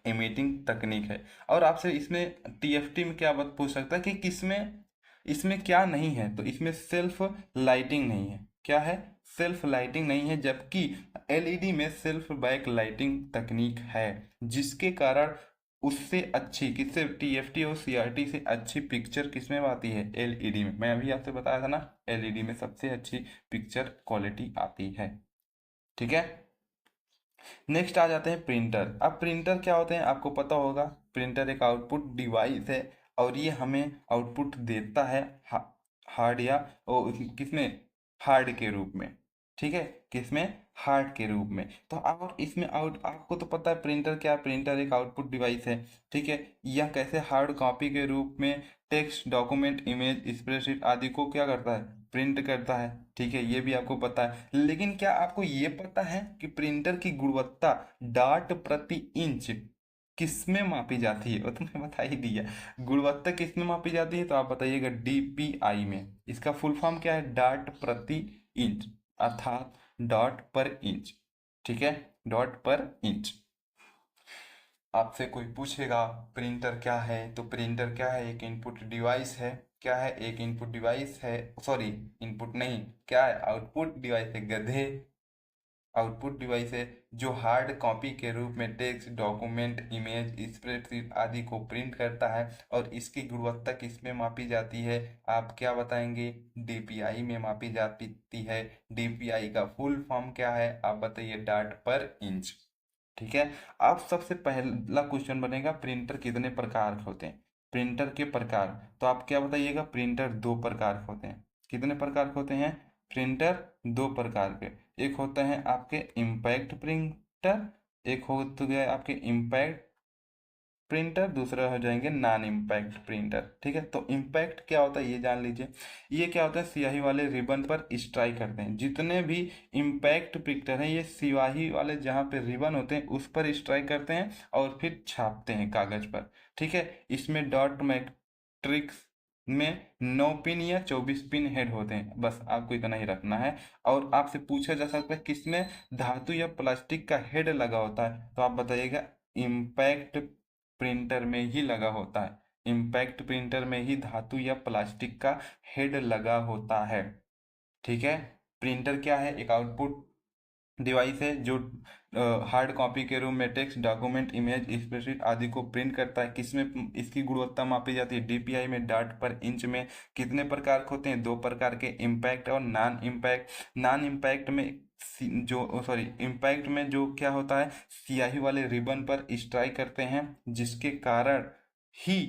इमेजिंग तकनीक है। और आपसे इसमें टीएफटी में क्या बात पूछ सकता है कि किसमें, इसमें क्या नहीं है, तो इसमें सेल्फ लाइटिंग नहीं है, क्या है, सेल्फ लाइटिंग नहीं है। जबकि एलईडी में सेल्फ बैक लाइटिंग तकनीक है, जिसके कारण उससे अच्छी, किससे, टीएफटी और सीआरटी से अच्छी पिक्चर किसमें आती है, एलईडी में। मैं अभी आपसे बताया था ना, एलईडी में सबसे अच्छी पिक्चर क्वालिटी आती है, ठीक है। नेक्स्ट आ जाते हैं प्रिंटर। अब प्रिंटर क्या होते हैं आपको पता होगा, प्रिंटर एक आउटपुट डिवाइस है और ये हमें आउटपुट देता है हार्ड या किसमें, हार्ड के रूप में, ठीक है, किसमें, हार्ड के रूप में। तो और इसमें आउट, आपको तो पता है प्रिंटर क्या है, प्रिंटर एक आउटपुट डिवाइस है, ठीक है। यह कैसे हार्ड कॉपी के रूप में टेक्स्ट, डॉक्यूमेंट, इमेज, स्प्रेडशीट आदि को क्या करता है, प्रिंट करता है, ठीक है, ये भी आपको पता है। लेकिन क्या आपको ये पता है कि प्रिंटर की गुणवत्ता डॉट प्रति इंच किसमें मापी जाती है, वो तो मैं बता ही दिया। गुणवत्ता किसमें मापी जाती है, तो आप बताइएगा डीपीआई में। इसका फुल फॉर्म क्या है, डॉट प्रति इंच, अर्थात डॉट पर इंच, ठीक है, डॉट पर इंच। आपसे कोई पूछेगा प्रिंटर क्या है, तो प्रिंटर क्या है, एक इनपुट डिवाइस है, क्या है, एक इनपुट डिवाइस है, सॉरी इनपुट नहीं, क्या है, आउटपुट डिवाइस है, गधे, आउटपुट डिवाइस है जो हार्ड कॉपी के रूप में टेक्स्ट, डॉक्यूमेंट, इमेज, स्प्रेडशीट आदि को प्रिंट करता है। और इसकी गुणवत्ता किस में मापी जाती है, आप क्या बताएंगे, डीपीआई में मापी जाती है। डीपीआई का फुल फॉर्म क्या है, आप बताइए, डॉट पर इंच, ठीक है। अब सबसे पहला क्वेश्चन बनेगा प्रिंटर कितने प्रकार के होते हैं, प्रिंटर के प्रकार। तो आप क्या बताइएगा, प्रिंटर 2 प्रकार के होते हैं। कितने प्रकार के होते हैं, प्रिंटर 2 प्रकार के। एक होता है आपके इम्पैक्ट प्रिंटर, एक हो तो गया आपके इम्पैक्ट प्रिंटर, दूसरा हो जाएंगे नॉन इम्पैक्ट प्रिंटर, ठीक है। तो इम्पैक्ट क्या होता है ये जान लीजिए। ये क्या होता है, स्याही वाले रिबन पर स्ट्राइक करते हैं। जितने भी इम्पैक्ट प्रिंटर हैं ये स्याही वाले जहाँ पे रिबन होते हैं उस पर स्ट्राइक करते हैं और फिर छापते हैं कागज पर, ठीक है। इसमें डॉट मैट्रिक्स में 9 पिन या 24 पिन हेड होते हैं, बस आपको इतना ही रखना है। और आपसे पूछा जा सकता है किसमें धातु या प्लास्टिक का हेड लगा होता है, तो आप बताइएगा इम्पैक्ट प्रिंटर में ही लगा होता है, इम्पैक्ट प्रिंटर में ही धातु या प्लास्टिक का हेड लगा होता है, ठीक है। प्रिंटर क्या है, एक आउटपुट डिवाइस है जो हार्ड कॉपी के रूप में टेक्स्ट, डॉक्यूमेंट, इमेज, स्प्रेडशीट आदि को प्रिंट करता है। किसमें इसकी गुणवत्ता मापी जाती है, डीपीआई में, डॉट पर इंच में। कितने प्रकार के होते हैं, 2 प्रकार के, इम्पैक्ट और नॉन इम्पैक्ट। नॉन इम्पैक्ट में जो सॉरी इम्पैक्ट में जो क्या होता है, स्याही वाले रिबन पर स्ट्राइक करते हैं जिसके कारण ही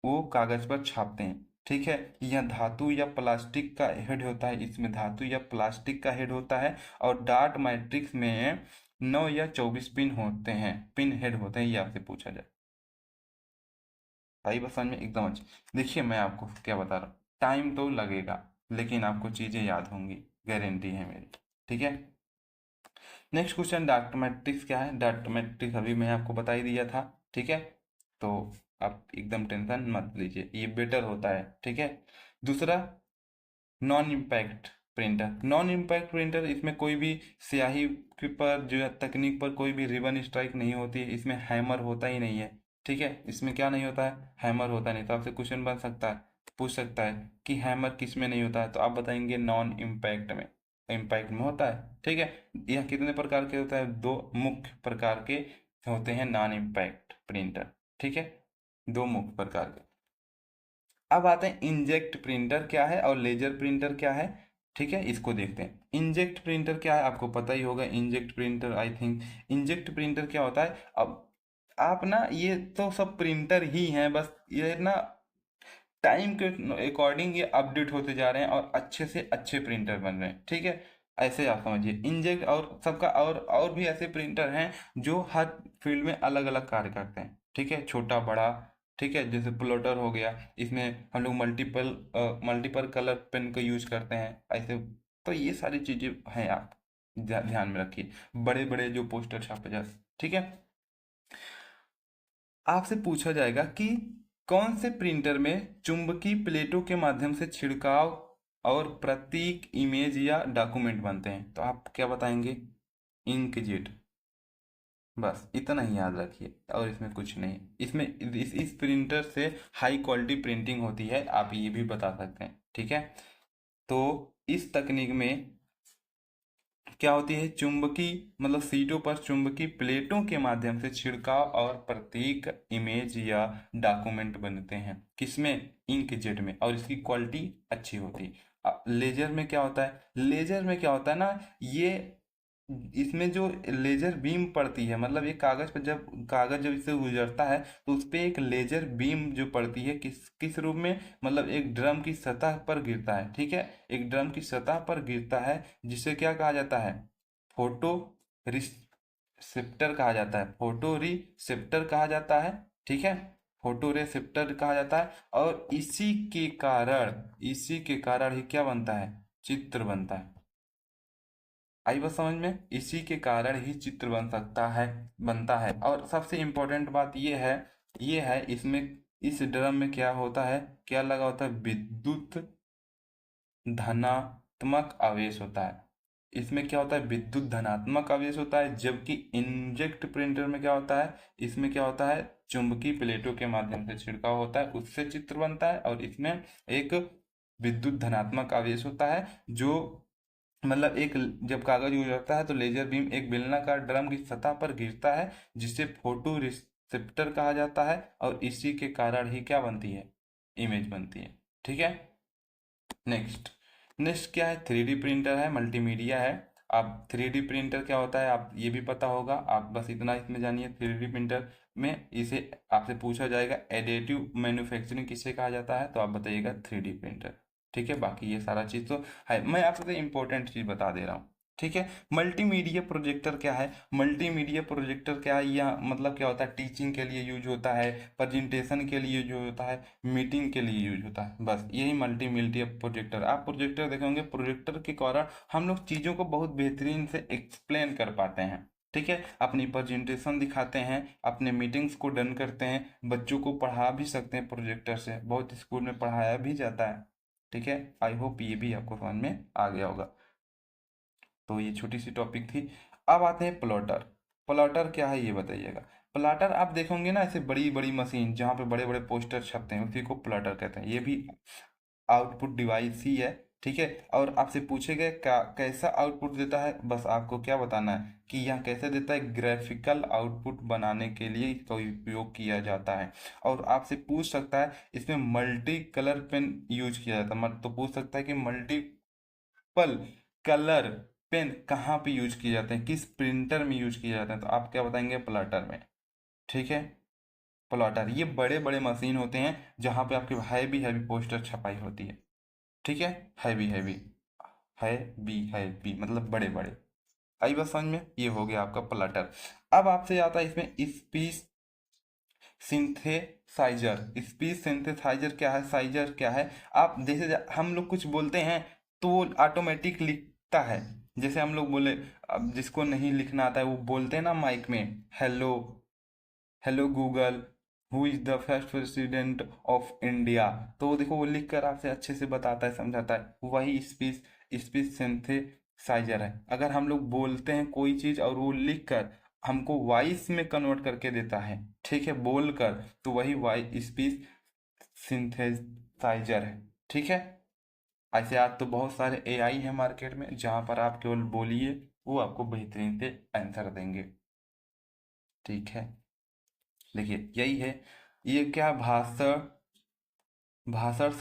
वो कागज पर छापते हैं, ठीक है। यह धातु या प्लास्टिक का हेड होता है, इसमें धातु या प्लास्टिक का हेड होता है। और डार्ट मैट्रिक्स में 9 या 24 पिन होते हैं, पिन हेड होते हैं, ये आपसे पूछा जाए। भाई बस समझ में एकदम अच्छा। देखिए मैं आपको क्या बता रहा हूँ, टाइम तो लगेगा लेकिन आपको चीज़ें याद होंगी, गारंटी है मेरी, ठीक है। नेक्स्ट क्वेश्चन, डार्ट मैट्रिक्स क्या है। डार्ट मैट्रिक्स अभी मैं आपको बता ही दिया था, ठीक है। तो आप एकदम टेंशन मत लीजिए, ये बेटर होता है, ठीक है। दूसरा, non impact printer. Non impact printer, इसमें कोई भी स्याही के पर जो है तकनीक पर कोई भी रिबन स्ट्राइक नहीं होती है, इसमें हैमर होता ही नहीं है, ठीक है। इसमें क्या नहीं होता है, हैमर होता नहीं। तो आपसे क्वेश्चन बन सकता है, पूछ सकता है कि हैमर किस में नहीं होता है, तो आप बताएंगे नॉन इम्पैक्ट में। इम्पैक्ट में होता है, ठीक है। यह कितने प्रकार के होता है, दो मुख्य प्रकार के होते हैं नॉन इम्पैक्ट प्रिंटर, ठीक है, दो मुख्य प्रकार के। अब आते हैं इंजेक्ट प्रिंटर क्या है और लेजर प्रिंटर क्या है, ठीक है, इसको देखते हैं। इंजेक्ट प्रिंटर क्या है, आपको पता ही होगा। Inject printer, I think inject printer क्या होता है। अब आप ना, ये तो सब प्रिंटर ही हैं, बस ये ना टाइम के अकॉर्डिंग ये अपडेट होते जा रहे हैं और अच्छे से अच्छे प्रिंटर बन रहे हैं, ठीक है। ऐसे आप समझिए इंजेक्ट, और सबका और भी ऐसे प्रिंटर हैं जो हर फील्ड में अलग अलग कार्य करते हैं, ठीक है, छोटा बड़ा, ठीक है। जैसे प्लॉटर हो गया, इसमें हम लोग मल्टीपल कलर पेन का यूज करते हैं ऐसे। तो ये सारी चीजें हैं, आप ध्यान में रखिए। बड़े बड़े जो पोस्टर छापे जाते, ठीक है। आपसे पूछा जाएगा कि कौन से प्रिंटर में चुंबकीय प्लेटों के माध्यम से छिड़काव और प्रतीक, इमेज या डॉक्यूमेंट बनते हैं, तो आप क्या बताएंगे, इंकजेट। बस इतना ही याद रखिए, और इसमें कुछ नहीं। इसमें इस प्रिंटर से हाई क्वालिटी प्रिंटिंग होती है, आप ये भी बता सकते हैं, ठीक है। तो इस तकनीक में क्या होती है, चुंबकीय मतलब सीटों पर चुंबकीय प्लेटों के माध्यम से छिड़काव और प्रतीक, इमेज या डॉक्यूमेंट बनते हैं, किसमें, इंकजेट में, और इसकी क्वालिटी अच्छी होती है। लेजर में क्या होता है, लेजर में क्या होता है ना, ये इसमें जो लेजर बीम पड़ती है, मतलब ये कागज पर जब कागज जब इससे गुजरता है तो उस पे एक लेजर बीम जो पड़ती है, किस किस रूप में, मतलब एक ड्रम की सतह पर गिरता है, ठीक है, एक ड्रम की सतह पर गिरता है, जिसे क्या कहा जाता है, फोटो रिसेप्टर कहा जाता है, फोटो रिसेप्टर कहा जाता है, ठीक है, फोटो रिसेप्टर कहा जाता है। और इसी के कारण ही क्या बनता है, चित्र बनता है। आई बात समझ में, इसी के कारण ही चित्र बनता है। और सबसे इम्पोर्टेंट बात ये है इसमें, इस ड्रम में क्या होता है, क्या लगा होता है, विद्युत धनात्मक आवेश होता है। इसमें क्या होता है, विद्युत धनात्मक आवेश होता है, जबकि इंजेक्ट प्रिंटर में क्या होता है, इसमें क्या होता है, चुंबकीय प्लेटों के माध्यम से छिड़काव होता है, उससे चित्र बनता है, और इसमें एक विद्युत धनात्मक आवेश होता है, जो मतलब एक, जब कागज गुजरता है तो लेजर बीम एक बेलनाकार ड्रम की सतह पर गिरता है, जिसे फोटो रिसेप्टर कहा जाता है, और इसी के कारण ही क्या बनती है, इमेज बनती है, ठीक है। नेक्स्ट नेक्स्ट क्या है, थ्री डी प्रिंटर है, मल्टीमीडिया है। आप थ्री डी प्रिंटर क्या होता है, आप ये भी पता होगा, आप बस इतना इसमें जानिए। थ्री डी प्रिंटर में इसे आपसे पूछा जाएगा एडिटिव मैन्युफैक्चरिंग किसे कहा जाता है, तो आप बताइएगा थ्री डी प्रिंटर, ठीक है। बाकी ये सारा चीज़ तो है, मैं आपसे इम्पोर्टेंट चीज़ बता दे रहा हूँ, ठीक है। मल्टीमीडिया प्रोजेक्टर क्या है, मल्टीमीडिया प्रोजेक्टर क्या है, या मतलब क्या होता है, टीचिंग के लिए यूज होता है, प्रेजेंटेशन के लिए यूज होता है, मीटिंग के लिए यूज होता है, बस यही मल्टीमीडिया प्रोजेक्टर। आप प्रोजेक्टर देखेंगे, प्रोजेक्टर के कारण हम लोग चीज़ों को बहुत बेहतरीन से एक्सप्लेन कर पाते हैं, ठीक है, अपनी प्रेजेंटेशन दिखाते हैं, अपने मीटिंग्स को डन करते हैं, बच्चों को पढ़ा भी सकते हैं प्रोजेक्टर से, बहुत स्कूल में पढ़ाया भी जाता है, ठीक है। आई होप ये भी आपको समझ में आ गया होगा। तो ये छोटी सी टॉपिक थी। अब आते हैं प्लॉटर। प्लॉटर क्या है ये बताइएगा। प्लॉटर आप देखोगे ना, ऐसे बड़ी बड़ी मशीन जहाँ पे बड़े बड़े पोस्टर छपते हैं, उसी को प्लॉटर कहते हैं। ये भी आउटपुट डिवाइस ही है, ठीक है। और आपसे पूछेगा कैसा आउटपुट देता है, बस आपको क्या बताना है कि यह कैसे देता है, ग्राफिकल आउटपुट बनाने के लिए इसका उपयोग किया जाता है। और आपसे पूछ सकता है इसमें मल्टी कलर पेन यूज किया जाता है, तो पूछ सकता है कि मल्टीपल कलर पेन कहाँ पे यूज किए जाते हैं, किस प्रिंटर में यूज किए जाते हैं, तो आप क्या बताएंगे, प्लॉटर में, ठीक है। प्लॉटर ये बड़े बड़े मशीन होते हैं जहाँ पे आपके हैवी हैवी पोस्टर छपाई होती है, ठीक है, हैवी हैवी हैवी हैवी मतलब बड़े बड़े। आई बस समझ में, ये हो गया आपका प्लॉटर। अब आपसे आता है इसमें स्पीच सिंथेसाइजर। स्पीच सिंथेसाइजर क्या है, साइजर क्या है, आप जैसे हम लोग कुछ बोलते हैं तो वो ऑटोमेटिक लिखता है। जैसे हम लोग बोले, अब जिसको नहीं लिखना आता है वो बोलते हैं ना माइक में, hello hello Google, who is the first president of India, तो देखो वो लिख कर आपसे अच्छे से बताता है, समझाता है, वही स्पीच स्पीच सिंथेसाइजर है। अगर हम लोग बोलते हैं कोई चीज और वो लिख कर हमको वॉइस में कन्वर्ट करके देता है, ठीक है, बोल कर, तो वही वॉइस स्पीच सिंथेसाइजर है, ठीक है। ऐसे आज तो बहुत सारे एआई है मार्केट में, जहां पर आप केवल बोलिए वो आपको बेहतरीन से आंसर देंगे, ठीक है। देखिए यही है, ये क्या भाषण भाषण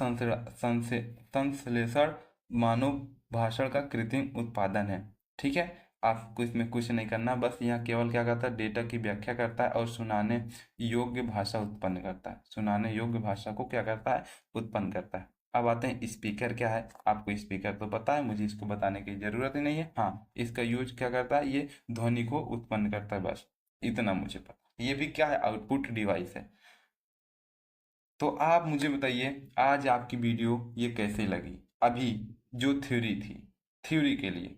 संश्लेषण मानव भाषण का कृत्रिम उत्पादन है, ठीक है। आपको इसमें कुछ नहीं करना, बस यहाँ केवल क्या करता है, डेटा की व्याख्या करता है और सुनाने योग्य भाषा उत्पन्न करता है, सुनाने योग्य भाषा को क्या करता है, उत्पन्न करता है। अब आते हैं स्पीकर क्या है। आपको स्पीकर तो पता है, मुझे इसको बताने की जरूरत ही नहीं है। हाँ, इसका यूज क्या करता है, ये ध्वनि को उत्पन्न करता है, बस इतना मुझे पता। ये भी क्या है, आउटपुट डिवाइस है। तो आप मुझे बताइए आज आपकी वीडियो ये कैसे लगी, अभी जो थ्योरी थी, थ्योरी के लिए।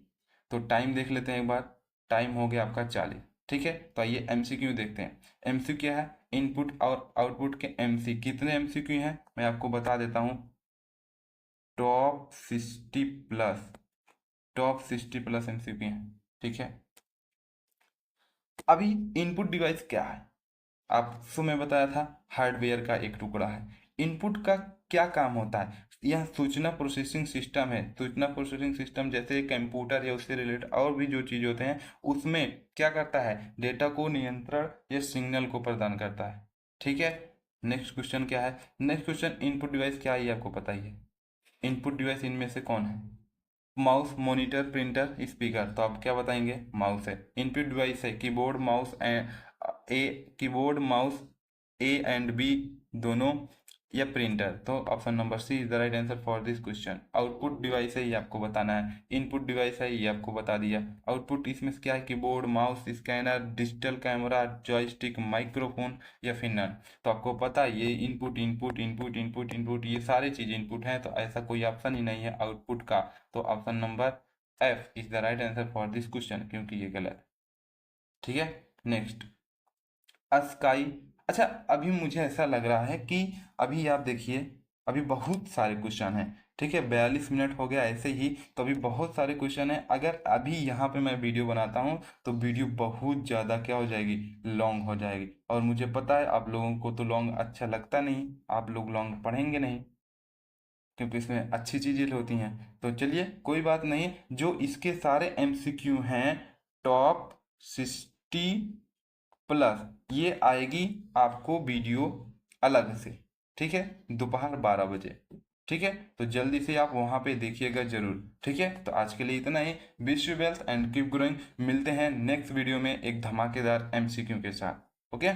तो टाइम देख लेते हैं एक बार, टाइम हो गया आपका 40, ठीक है। तो आइए एमसीक्यू देखते हैं। एमसीक्यू क्या है, इनपुट और आउटपुट के एमसी, कितने एमसीक्यू हैं मैं आपको बता देता हूँ, top 60 plus, top 60 plus MCQ हैं, ठीक है। अभी इनपुट डिवाइस क्या है, आपको मैं बताया था हार्डवेयर का एक टुकड़ा है। इनपुट का क्या काम होता है, यह सूचना प्रोसेसिंग सिस्टम है। सूचना प्रोसेसिंग सिस्टम जैसे कंप्यूटर या उससे रिलेटेड और भी जो चीज़ होते हैं, उसमें क्या करता है, डेटा को नियंत्रण या सिग्नल को प्रदान करता है, ठीक है। नेक्स्ट क्वेश्चन क्या है, नेक्स्ट क्वेश्चन इनपुट डिवाइस क्या है, ये आपको पता ही है। इनपुट डिवाइस इनमें से कौन है, माउस, मॉनिटर, प्रिंटर, स्पीकर, तो आप क्या बताएंगे, माउस है। इनपुट डिवाइस है keyboard mouse A keyboard mouse A and B दोनों, या प्रिंटर, तो option number C is the right answer for this question. Output device है, ये आपको बताना है। इनपुट डिवाइस है, ये आपको बता दिया। आउटपुट इसमें से क्या है, keyboard mouse scanner digital camera joystick microphone या फिर नन, तो आपको पता है ये input input input input input ये सारे चीज़ इनपुट हैं, तो ऐसा कोई ऑप्शन ही नहीं है आउटपुट का। तो option number F is the right answer for this question, क्योंकि ये गलत है, ठीक है। नेक्स्ट स्काई, अच्छा अभी मुझे ऐसा लग रहा है कि अभी आप देखिए, अभी बहुत सारे क्वेश्चन हैं, ठीक है। 42 मिनट हो गया ऐसे ही, तो अभी बहुत सारे क्वेश्चन हैं। अगर अभी यहाँ पे मैं वीडियो बनाता हूँ तो वीडियो बहुत ज़्यादा क्या हो जाएगी, लॉन्ग हो जाएगी। और मुझे पता है आप लोगों को तो लॉन्ग अच्छा लगता नहीं, आप लोग लॉन्ग पढ़ेंगे नहीं, क्योंकि इसमें अच्छी चीज़ें होती हैं। तो चलिए कोई बात नहीं, जो इसके सारे एमसीक्यू हैं टॉप 60 प्लस, ये आएगी आपको वीडियो अलग से, ठीक है, दोपहर 12 बजे, ठीक है। तो जल्दी से आप वहां पे देखिएगा जरूर, ठीक है। तो आज के लिए इतना ही। Wish you wealth and keep growing. मिलते हैं नेक्स्ट वीडियो में एक धमाकेदार एमसीक्यू के साथ, ओके।